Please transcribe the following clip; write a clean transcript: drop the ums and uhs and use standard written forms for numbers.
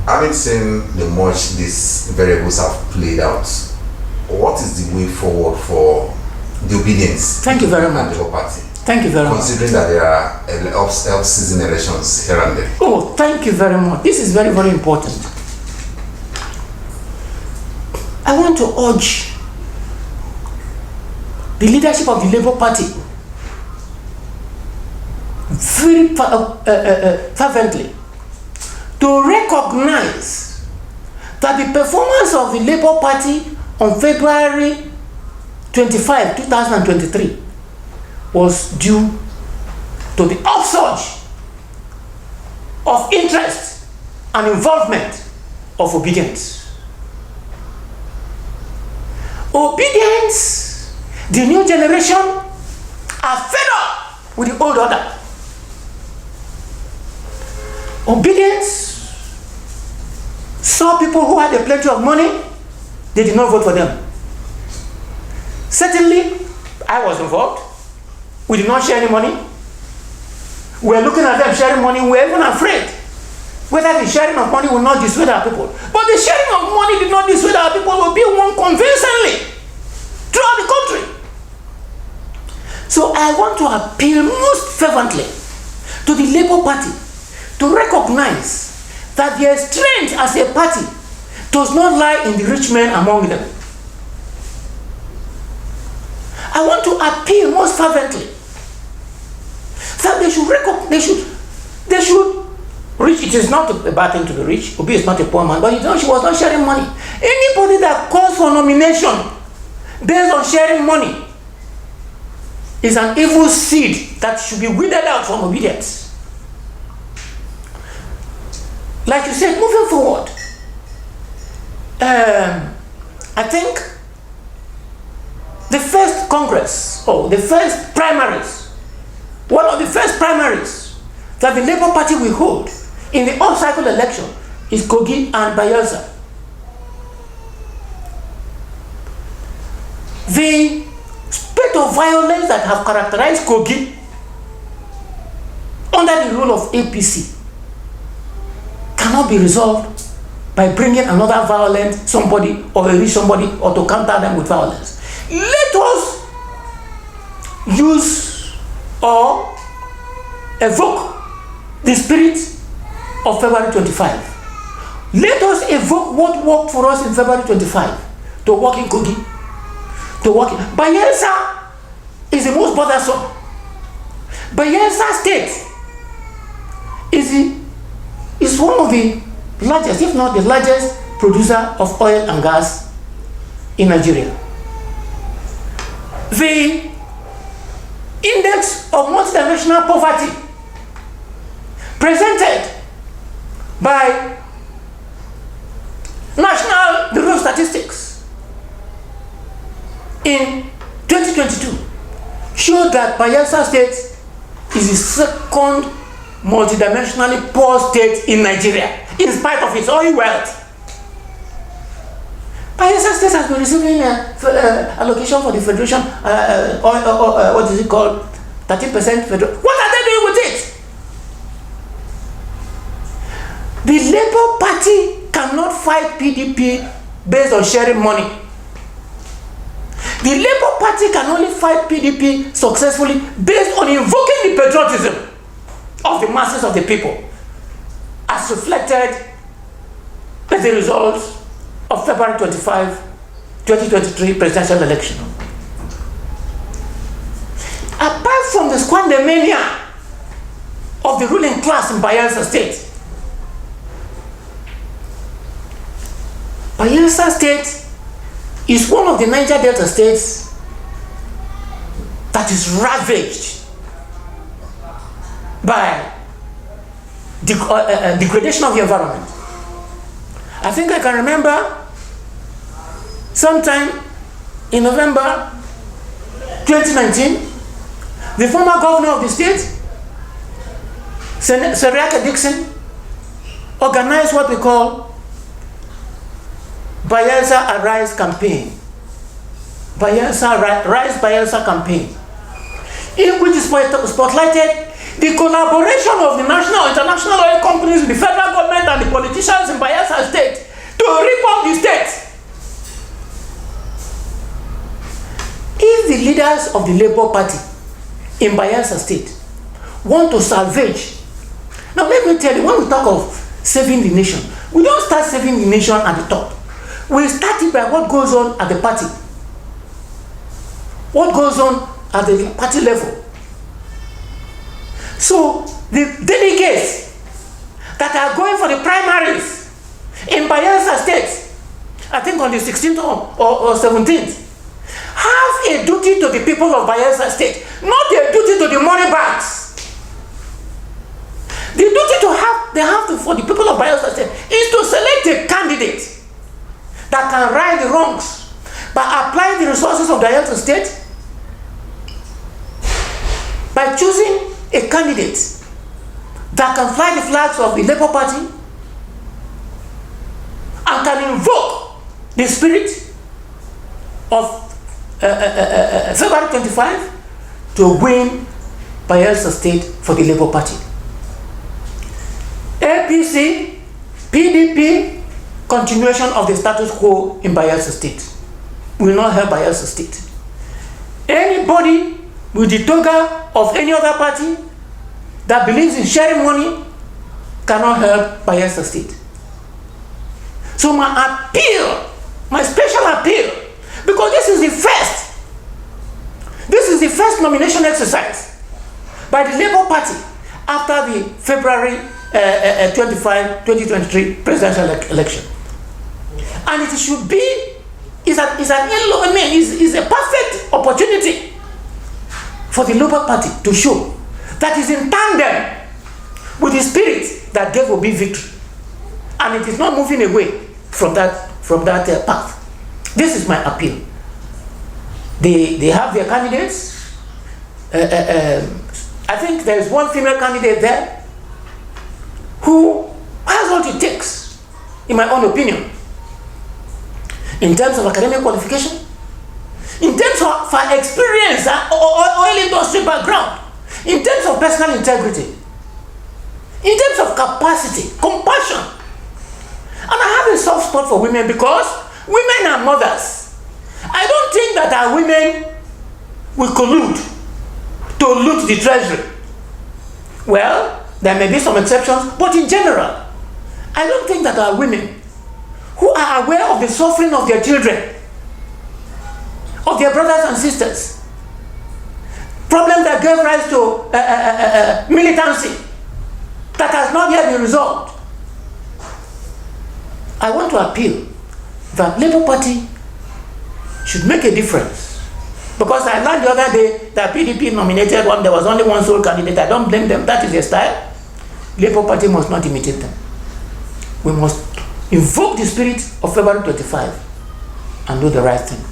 having seen the much these variables have played out, what is the way forward for the obedience? Thank you very much. And the party? Thank you very much. Considering that there are off-season elections here and there. Oh, thank you very much. This is very, very important. I want to urge the leadership of the Labour Party very fervently to recognize that the performance of the Labour Party on February 25, 2023 was due to the upsurge of interest and involvement of obedience. Obedience, the new generation are fed up with the old order. Obedience saw people who had a plenty of money, they did not vote for them. Certainly, I was involved. We did not share any money. We were looking at them sharing money. We were even afraid whether the sharing of money will not dissuade our people. But the sharing of money did not dissuade our people. Will be one convincingly throughout the country. So I want to appeal most fervently to the Labour Party to recognize that their strength as a party does not lie in the rich men among them. I want to appeal most fervently that they should rich. It is not a bad thing to be rich. Obi is not a poor man, but she was not sharing money. Anybody that calls for nomination based on sharing money is an evil seed that should be weeded out from obedience. Like you said, moving forward, I think the first Congress, or the first primaries, one of the first primaries that the Labour Party will hold in the off-cycle election is Kogi and Bayelsa. The spate of violence that have characterized Kogi under the rule of APC cannot be resolved by bringing another violent somebody or a rich somebody or to counter them with violence. Let us use or evoke the spirit of February 25. Let us evoke what worked for us in February 25 to work in Kogi, to work in Bayelsa is the most bothersome. Bayelsa State is one of the largest, if not the largest, producer of oil and gas in Nigeria. The index of multidimensional poverty presented by National Bureau of Statistics in 2022 showed that Bayelsa State is the second multidimensionally poor state in Nigeria, in spite of its oil wealth. Bayelsa State has been receiving allocation for the federation, what is it called? 13% federal. What are they doing with it? The Labour Party cannot fight PDP based on sharing money. The Labour Party can only fight PDP successfully based on invoking the patriotism of the masses of the people, as reflected as a result of February 25, 2023 presidential election. Apart from the squandermania of the ruling class in Bayelsa State, Bayelsa State is one of the Niger Delta states that is ravaged by degradation of the environment. I think I can remember sometime in November 2019, the former governor of the state, Seriaka Dixon, organized what we call Bayelsa Arise campaign. Bayelsa Rise Bayelsa campaign, in which is spotlighted the collaboration of the national and international oil companies with the federal government and the politicians in Bayelsa leaders of the Labour Party in Bayelsa State want to salvage. Now let me tell you, when we talk of saving the nation, we don't start saving the nation at the top. We start it by what goes on at the party. What goes on at the party level. So the delegates that are going for the primaries in Bayelsa State, I think on the 16th or 17th, have a duty to the people of Bayelsa State, not a duty to the money bags. The duty they have to, for the people of Biose State, is to select a candidate that can right the wrongs by applying the resources of the Bayelsa State, by choosing a candidate that can fly the flags of the Labour Party and can invoke the spirit of February 25 to win Bayelsa State for the Labour Party. APC, PDP, continuation of the status quo in Bayelsa State will not help Bayelsa State. Anybody with the toga of any other party that believes in sharing money cannot help Bayelsa State. So my appeal, my special appeal, because this is the first nomination exercise by the Labour Party after the February 25, 2023 presidential election. And it should be, is a perfect opportunity for the Labour Party to show that is in tandem with the spirit that there will be victory. And it is not moving away from that path. This is my appeal. They have their candidates. I think there is one female candidate there who has what it takes, in my own opinion, in terms of academic qualification, in terms of her experience, oil industry background, in terms of personal integrity, in terms of capacity, compassion. And I have a soft spot for women because women are mothers. I don't think that our women will collude to loot the treasury. Well, there may be some exceptions, but in general, I don't think that our women who are aware of the suffering of their children, of their brothers and sisters, problems that gave rise to militancy that has not yet been resolved. I want to appeal that Labour Party should make a difference. Because I learned the other day that PDP nominated one, there was only one sole candidate. I don't blame them, that is their style. Labour Party must not imitate them. We must invoke the spirit of February 25 and do the right thing.